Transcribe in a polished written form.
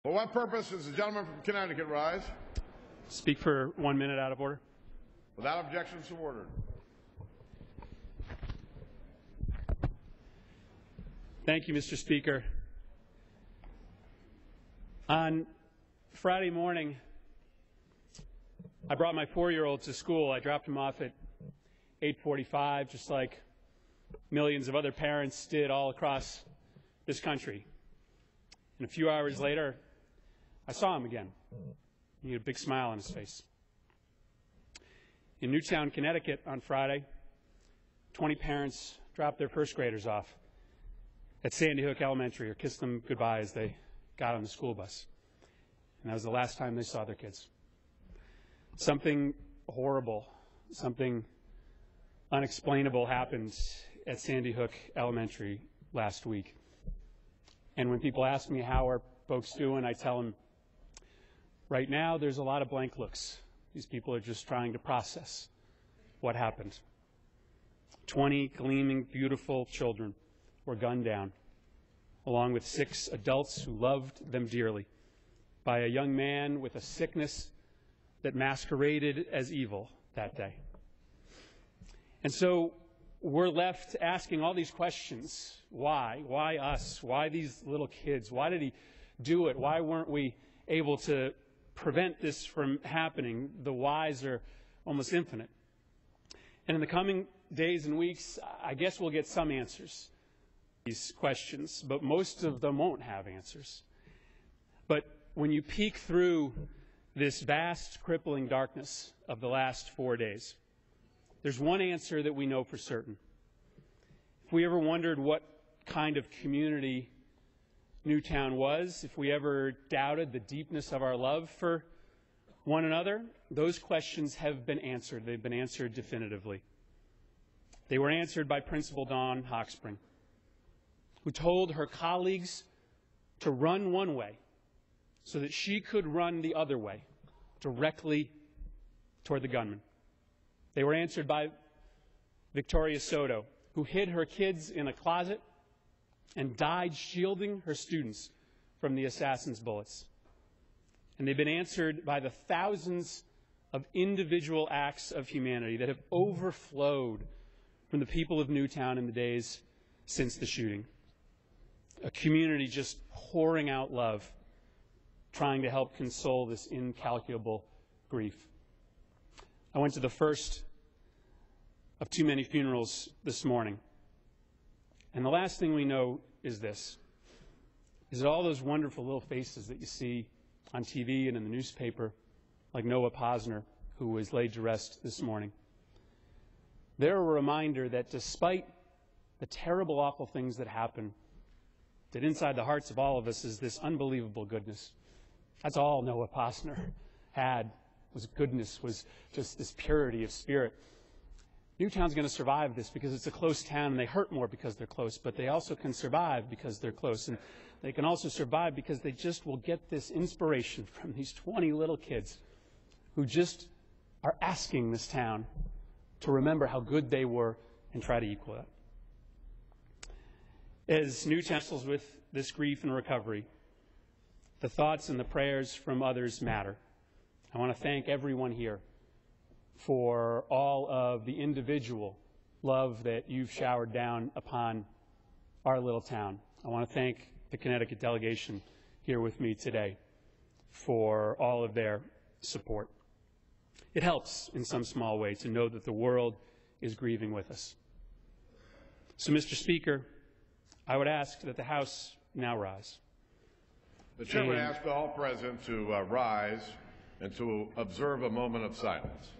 For what purpose does the gentleman from Connecticut rise? Speak for 1 minute out of order. Without objection, so ordered. Thank you, Mr. Speaker. On Friday morning, I brought my 4-year-old to school. I dropped him off at 8:45, just like millions of other parents did all across this country. And a few hours later, I saw him again. He had a big smile on his face. In Newtown, Connecticut, on Friday, 20 parents dropped their first graders off at Sandy Hook Elementary, or kissed them goodbye as they got on the school bus. And that was the last time they saw their kids. Something horrible, something unexplainable happened at Sandy Hook Elementary last week. And when people ask me how are folks doing, I tell them, right now there's a lot of blank looks. These people are just trying to process what happened. 20 gleaming, beautiful children were gunned down, along with 6 adults who loved them dearly, by a young man with a sickness that masqueraded as evil that day. And so we're left asking all these questions. Why? Why us? Why these little kids? Why did he do it? Why weren't we able to prevent this from happening? The whys are almost infinite. And in the coming days and weeks, I guess we'll get some answers to these questions, but most of them won't have answers. But when you peek through this vast, crippling darkness of the last 4 days, there's one answer that we know for certain. If we ever wondered what kind of community Newtown was, if we ever doubted the deepness of our love for one another, those questions have been answered. They've been answered definitively. They were answered by Principal Dawn Hawkspring, who told her colleagues to run one way so that she could run the other way, directly toward the gunman. They were answered by Victoria Soto, who hid her kids in a closet and died shielding her students from the assassin's bullets. And they've been answered by the thousands of individual acts of humanity that have overflowed from the people of Newtown in the days since the shooting. A community just pouring out love, trying to help console this incalculable grief. I went to the first of too many funerals this morning. And the last thing we know is this, is that all those wonderful little faces that you see on TV and in the newspaper, like Noah Posner, who was laid to rest this morning, they're a reminder that despite the terrible, awful things that happen, that inside the hearts of all of us is this unbelievable goodness. That's all Noah Posner had, was goodness, was just this purity of spirit. Newtown's going to survive this because it's a close town, and they hurt more because they're close, but they also can survive because they're close. And they can also survive because they just will get this inspiration from these 20 little kids who just are asking this town to remember how good they were and try to equal that. As Newtown wrestles with this grief and recovery, the thoughts and the prayers from others matter. I want to thank everyone here for all of the individual love that you've showered down upon our little town. I want to thank the Connecticut delegation here with me today for all of their support. It helps in some small way to know that the world is grieving with us. So, Mr. Speaker, I would ask that the House now rise. The Chair would ask all present to rise and to observe a moment of silence.